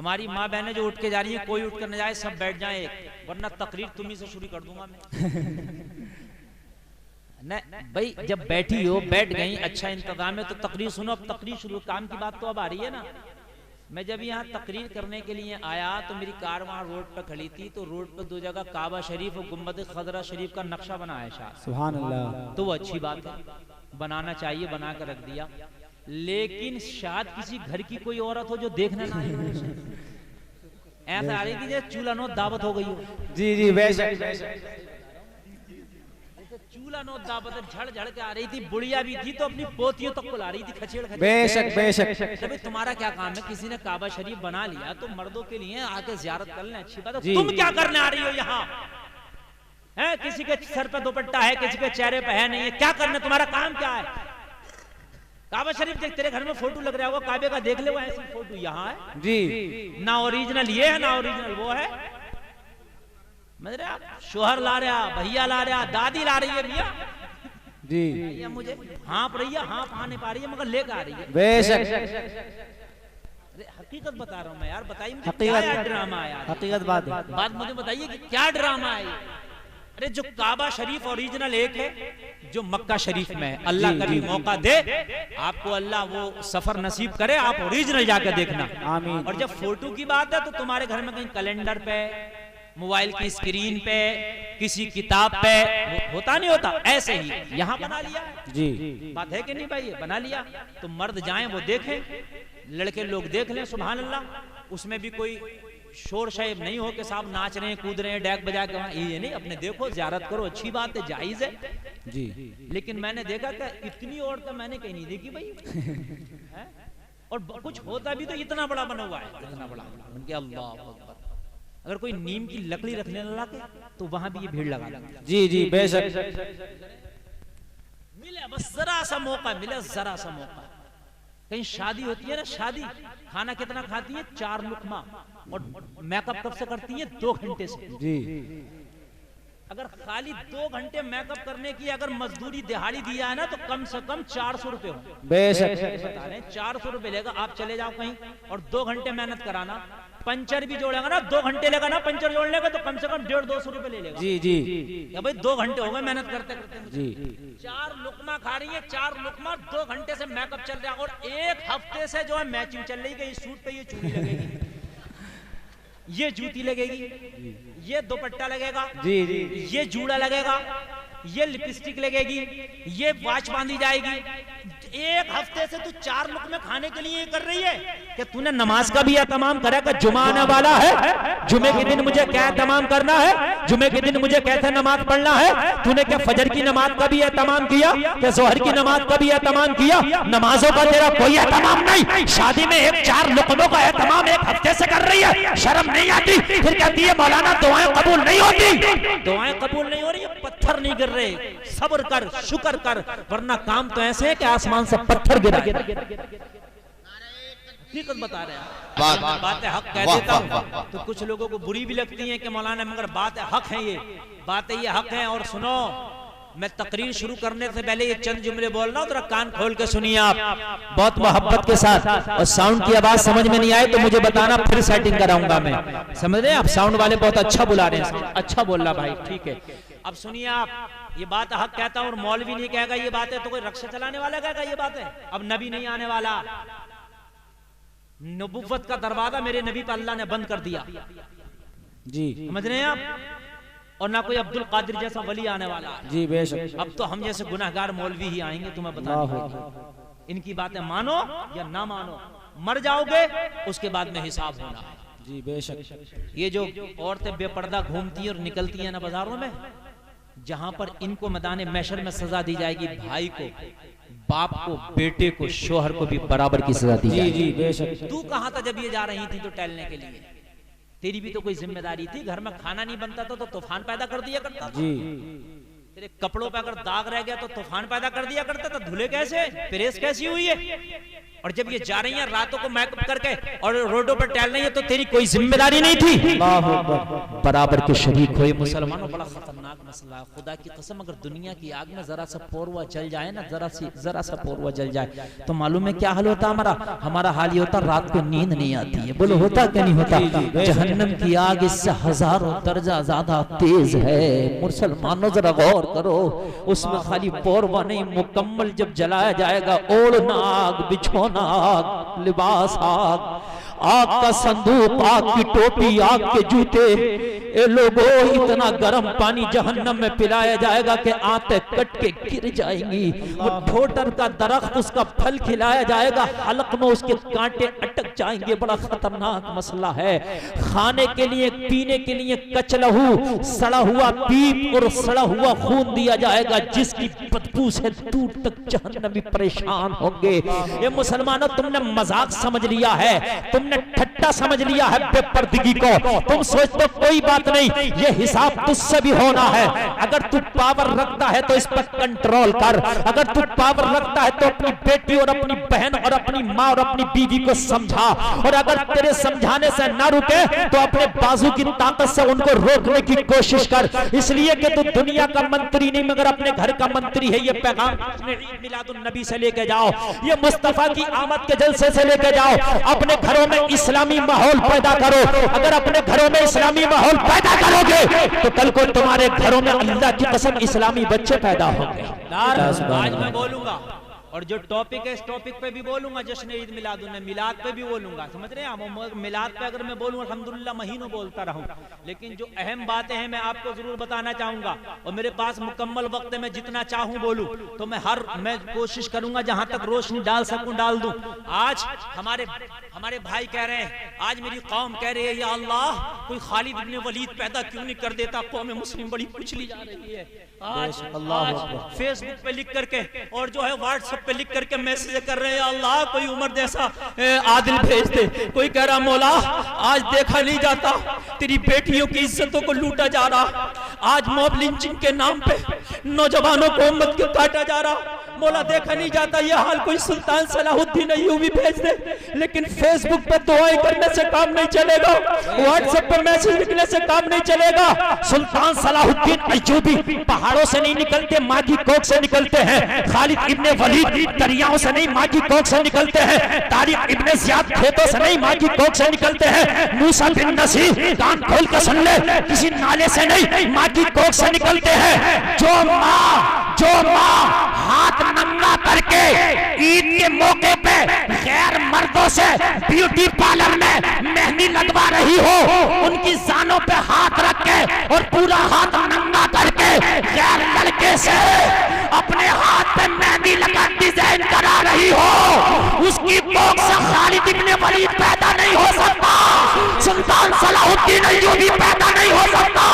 हमारी माँ बहनें जो उठ के जा रही है, कोई उठ कर न जाए, सब बैठ जाए, वरना तकरीर तुम्ही से शुरू कर दूंगा मैं। नहीं भाई, जब बैठी हो, बैठ गई, अच्छा इंतजाम है तो तकरीर सुनो। अब तकरीर शुरू, काम की बात तो अब आ रही है ना। मैं जब यहाँ तकरीर करने के लिए आया तो मेरी कार वहाँ रोड पर खड़ी थी, तो रोड पर 2 जगह काबा शरीफ और गुम्बद खजरा शरीफ का नक्शा बनाया है शायद। सुभान अल्लाह। तो वो अच्छी बात है, बनाना चाहिए, बना कर रख दिया। लेकिन शायद किसी घर की कोई औरत हो जो देखने ना आई हो। ऐसा आ रही थी जैसे चूल्हा नो दावत हो गई हो। जी जी बेशक। चूल्हा नो दावत झड़ झड़ के आ रही थी, बुढ़िया भी थी तो अपनी पोतियों तक को ला रही थी, खचेड़ खचेड़। बेशक बेशक। अभी तुम्हारा क्या काम है, किसी ने काबा शरीफ बना लिया तो मर्दों के लिए आके ज़ियारत कर लें, अच्छी बात है। तुम क्या करने आ रही हो यहाँ? है किसी के सर पे दुपट्टा है, किसी के चेहरे पे है नहीं है, क्या करने, तुम्हारा काम क्या है? काबा शरीफ देख, तेरे घर में फोटो लग रहा होगा काबे का, देख ले वो ऐसी फोटो यहाँ है जी, ना ओरिजिनल ये है ना ओरिजिनल वो है। मतलब शोहर ला रहा, भैया ला रहा, दादी ला रही है भैया जी, भैया मुझे हाँप रही है, हाँप आ नहीं पा रही है मगर लेकर आ रही है। बेशक। अरे हकीकत बता रहा हूँ मैं यार, बताइए मुझे क्या ड्रामा है? हकीकत बात मुझे बताइए कि क्या ड्रामा है? अरे जो काबा शरीफ ओरिजिनल एक है, जो मक्का शरीफ में है, अल्लाह कभी मौका दे आपको, अल्लाह वो सफर नसीब करे, आप ओरिजिनल जाकर देखना। आमीन। और जब फोटो की बात है तो तुम्हारे घर में कहीं कैलेंडर पे, मोबाइल की स्क्रीन पे, किसी किताब पे होता नहीं होता, ऐसे ही यहाँ बना लिया जी। बात है कि नहीं भाई? बना लिया तो मर्द जाएं वो देखें, लड़के लोग देख लें, सुभान अल्लाह। उसमें भी कोई शोर शैब नहीं हो कि साहब नाच रहे हैं, कूद रहे हैं, डैक बजा के, वहाँ ये नहीं, अपने देखो, ज़ियारत करो, अच्छी बात है, जायज है जी। लेकिन मैंने देखा कि इतनी औरतें मैंने कहीं नहीं देखी भाई। और कुछ होता भी तो इतना बड़ा बना हुआ है, इतना बड़ा, अल्लाह अकबर। अगर कोई नीम की लकड़ी रखने लगा के तो वहां भी ये भीड़ लगा जी जी बेशक। मिले बस जरा सा मौका मिले, जरा सा मौका। कहीं शादी होती है ना, शादी खाना कितना खाती है? 4 लुकमा। और मेकअप कब से करती है? 2 घंटे से जी। अगर खाली 2 घंटे मेकअप करने की अगर मजदूरी दिहाड़ी दिया है ना तो कम से कम 400 रुपए हो। बेशक। बता रहे 400 रुपए लेगा, आप चले जाओ कहीं और 2 घंटे मेहनत कराना, पंचर भी जोड़ेगा ना, 2 घंटे लेगा ना पंचर जोड़ने का, तो कम से कम 150-200 रुपए ले लेगा जी जी। या भाई 2 घंटे हो गए मेहनत करते करते जी। 4 लुकमा खा रही है, 4 लुकमा, 2 घंटे से मेकअप चल रहा है, और 1 हफ्ते से जो है मैचिंग चल रही है। इस सूट पे ये चूड़ी लगेगी, ये जूती लगेगी, ये दुपट्टा लगेगा जी जी, ये जूड़ा लगेगा, ये लिपस्टिक लगेगी, ये वॉच बांधी जाएगी। 1 हफ्ते से तू 4 लुकमे खाने के लिए कर रही है कि तूने नमाज का भी एहतमाम करा कि जुमा आने वाला है, जुमे के दिन मुझे क्या एहतमाम करना है, जुमे के दिन मुझे कैसे नमाज पढ़ना है? तूने क्या फजर की नमाज का भी एहतमाम किया, क्या जोहर की नमाज का भी एहतमाम किया? नमाजों का तेरा कोई एहतमाम नहीं, शादी में 4 लुकमों का एहतमाम 1 हफ्ते से कर रही है, शर्म नहीं आती? फिर कहती है मौलाना दुआएं कबूल नहीं होती। दुआएं कबूल नहीं हो रही, पत्थर नहीं गिर रहे, सब्र कर, शुक्र कर, वरना काम तो ऐसे है कि आसमान से पत्थर गिरा। हकीकत बता रहे हैं, बातें हक कह देता हूं तो कुछ लोगों को बुरी भी लगती है कि मौलाना, मगर बातें हक है, ये बातें ये हक है। और सुनो, मैं तकरीर शुरू करने से पहले ये चंद जुमले बोल रहा हूं, जरा कान खोल के सुनिए आप, बहुत मोहब्बत के साथ। और साउंड की आवाज समझ में नहीं आए तो मुझे बताना, फिर सेटिंग कराऊंगा मैं, समझ रहे हैं आप? साउंड वाले बहुत अच्छा बुला रहे हैं, अच्छा बोल रहा भाई, ठीक है। अब सुनिए आप, ये बात हक कहता हूं, और मौलवी नहीं कहेगा ये बात है तो कोई रक्षा चलाने वाला कहेगा ये बात है। अब नबी नहीं आने वाला, नबुव्वत का दरवाजा मेरे नबी पर अल्लाह ने बंद कर दिया जी, समझ रहे हैं आप? और ना कोई अब्दुल कादिर जैसा वली आने वाला जी बेशक। अब तो हम जैसे गुनाहगार मौलवी ही आएंगे तुम्हें बताने। इनकी बातें मानो या ना मानो, मर जाओगे उसके बाद में हिसाब होना है जी बेशक। ये जो औरतें बेपर्दा घूमती हैं और निकलती हैं ना बाजारों में, जहां पर इनको मैदान महशर में सजा दी जाएगी, भाई को, बाप को, बेटे को, शोहर को भी बराबर की सजा दी जाएगी जी बेशक। तू कहां था जब ये जा रही थी तो टहलने के लिए? तेरी भी तो कोई जिम्मेदारी थी, घर में खाना नहीं बनता था तो तूफान पैदा कर दिया करता जी। तेरे कपड़ों पे अगर दाग रह गया तो तूफान पैदा कर दिया करता था, धुले कैसे, प्रेस कैसी हुई है? और जब ये जा रही हैं रातों को मेकअप करके और रोडों पर टहल रही है तो तेरी कोई जिम्मेदारी नहीं थी? बराबर के शरीक हुए मुसलमानों, बड़ा खतरनाक मसला है। खुदा की कसम अगर दुनिया की आग में जरा सा पोरवा जल जाए ना, जरा सा पोरवा जल जाए तो मालूम है क्या हाल होता हमारा? हमारा हाल ये होता रात को नींद नहीं आती है। बोलो होता क्या नहीं होता? जहन्नम की आग इससे हजारों दर्जा ज्यादा तेज है। मुसलमानों जरा गौर करो, उसमें खाली पोरवा नहीं, मुकम्मल जब जलाया जाएगा ओढ़ना आग, बिछोना आग, लिबास आग, आग का संदूक, आग की टोपी, आग के जूते। ए लोगों, इतना गर्म पानी जहन्नम में पिलाया जाएगा कि आंतें कट के गिर जाएंगी। वो ठोटर का दरख्त, उसका फल खिलाया जाएगा, हलक में उसके कांटे अटक जाएंगे। बड़ा खतरनाक मसला है। खाने के लिए, पीने के लिए कचलहू, सड़ा हुआ पीप और सड़ा हुआ खून दिया जाएगा, जिसकी बदबू से दूर तक जहन्नमी परेशान होंगे। ये मुसलमानों, तुमने मजाक समझ लिया है, तुमने ठट्टा समझ लिया है बेपर्दगी को। तुम सोचते कोई बात नहीं, ये हिसाब तुझसे भी होना है। अगर तू पावर रखता है तो इस पर कंट्रोल कर। अगर तू पावर रखता है तो अपनी बेटी और अपनी बहन और अपनी माँ और अपनी बीवी को समझा, और अगर तेरे समझाने से ना रुके तो अपने बाजू की ताकत से उनको रोकने की कोशिश कर। इसलिए कि तू दुनिया का मंत्री नहीं मगर अपने घर का मंत्री है। ये पैगाम ईद मिलादुन नबी से लेके जाओ, ये मुस्तफा की आमद के जलसे से लेके जाओ। अपने घरों में इस्लामी माहौल पैदा करो। अगर अपने घरों में इस्लामी माहौल पैदा करोगे तो कल को तुम्हारे घरों में अल्लाह की कसम इस्लामी बच्चे पैदा होंगे। आज मैं बोलूंगा और जो टॉपिक है इस टॉपिक पे भी बोलूंगा, जश्न ईद मिलादुन, मिलाद पे भी बोलूंगा, समझ रहे हैं? मिलाद पे अगर मैं बोलूं अल्हम्दुलिल्लाह महीनों बोलता रहूं, लेकिन जो अहम बातें हैं मैं आपको जरूर बताना चाहूंगा। और मेरे पास मुकम्मल वक्त है, मैं जितना चाहूं बोलूं, तो मैं कोशिश करूंगा जहां तक रोशनी डाल सकूं डाल दूं। आज हमारे भाई कह रहे हैं, आज मेरी कौम कह रही है या अल्लाह कोई खालिद इब्न वलीद पैदा क्यों नहीं कर देता, कौम मुस्लिम बड़ी कुचली जा रही है। आज फेसबुक पे लिख करके और जो है व्हाट्सएप पे लिख करके मैसेज कर रहे हैं, अल्लाह कोई उमर जैसा आदिल भेज दे। कोई कह रहा मौला आज देखा नहीं जाता तेरी बेटियों की इज्जतों को लूटा जा रहा, आज मॉब लिंचिंग के नाम पे नौजवानों को उम्मत को काटा जा रहा, मौला देखा नहीं जाता ये हाल कोई सुल्तान सलाहुद्दीन अय्यूबी भेज दे। लेकिन फेसबुक पे दुआएं करने से काम नहीं चलेगा, व्हाट्सएप पे मैसेज लिखने से काम नहीं चलेगा। सुल्तान सलाहुद्दीन अय्यूबी पहाड़ों से नहीं निकलते, माँ की कोख से निकलते हैं। खालिद इब्ने वलीद दरियाओं से नहीं, माँ की कोख से निकलते हैं। तारिक इब्ने ज़ियाद खेतों से नहीं, माँ की कोख से निकलते हैं। मूसा बिन नसीर कान खोल कर सुन ले, किसी नाले से नहीं, माँ की कोख से निकलते हैं। जो माँ हाथ नंगा करके ईद के मौके पे गैर मर्दों से ब्यूटी पार्लर में मेहंदी लगवा रही हो, उनकी जानों पे हाथ रख के और पूरा हाथ नंगा करके गैर लड़के से अपने हाथ पे मेहंदी लगा डिजाइन करा रही हो, उसकी कोख से खालिद इब्ने वलीद पैदा नहीं हो सकता, सुल्तान सलाहुद्दीन अय्यूबी पैदा नहीं हो सकता,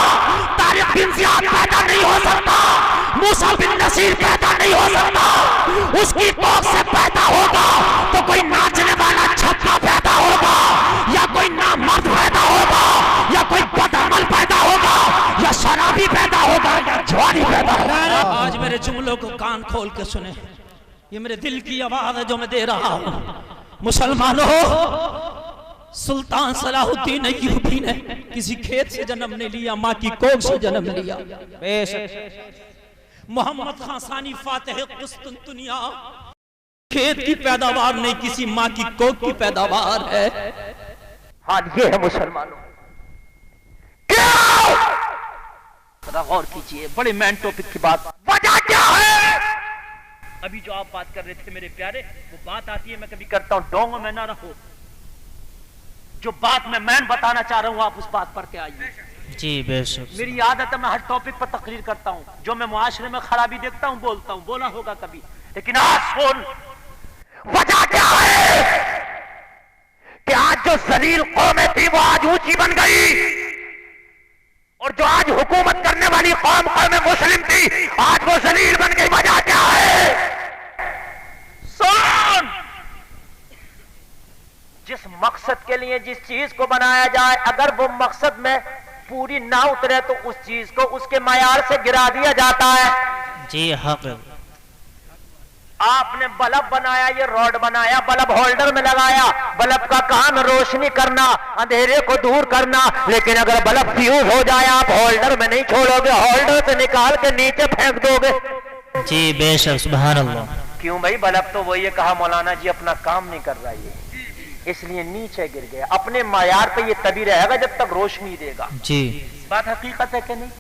तारिक बिन ज़ियाद पैदा नहीं हो सकता, मूसा बिन नसीर पैदा नहीं हो सकता। उसकी कोख से पैदा होगा तो कोई नाचने वाला छक्का पैदा होगा, या कोई नामर्द पैदा होगा, या कोई बदअमल पैदा होगा, या शराबी पैदा होगा, या जुआरी पैदा होगा। आज मेरे जुमलों को कान खोल के सुने, ये मेरे दिल की आवाज है जो मैं दे रहा हूँ। मुसलमानों, सुल्तान सलाहुद्दीन अय्यूबी ने किसी खेत से जन्म नहीं लिया, माँ की कोख से जन्म लिया। मोहम्मद खान सानी फातिह कुस्तुनतुनिया खेत की पैदावार नहीं, किसी माँ की कोख की पैदावार है। हाल ये है मुसलमानों, क्या गौर कीजिए, बड़े मैन टॉपिक की बात। वजह क्या है? अभी जो आप बात कर रहे थे मेरे प्यारे, वो बात आती है, मैं कभी करता हूं डोंगों में ना रहो, जो बात मैं बताना चाह रहा हूं आप उस बात पर के आइए। जी बेशक, मेरी आदत है मैं हर टॉपिक पर तकरीर करता हूं, जो मैं मुआशरे में खराबी देखता हूं बोलता हूं, बोला होगा कभी, लेकिन आज सुन वजह क्या है कि आज जो जलील कौमें थी वो आज ऊंची बन गई, और जो आज हुकूमत करने वाली कौम मुस्लिम थी आज वो जलील बन गई। वजह क्या है? सुन, जिस मकसद के लिए जिस चीज को बनाया जाए, अगर वो मकसद में पूरी ना उतरे तो उस चीज को उसके मायार से गिरा दिया जाता है। जी हक। आपने बल्ब बनाया, ये रॉड बनाया, बल्ब होल्डर में लगाया, बल्ब का काम रोशनी करना, अंधेरे को दूर करना, लेकिन अगर बल्ब फ्यूज हो जाए आप होल्डर में नहीं छोड़ोगे, होल्डर से निकाल के नीचे फेंक दोगे। जी बेशक, सुभान अल्लाह। क्यों भाई, बल्ब तो वही कहा मौलाना जी अपना काम नहीं कर रहा है, इसलिए नीचे गिर गया। अपने मायार पे ये तभी रहेगा जब तक रोशनी देगा। जी बात हकीकत है कि नहीं?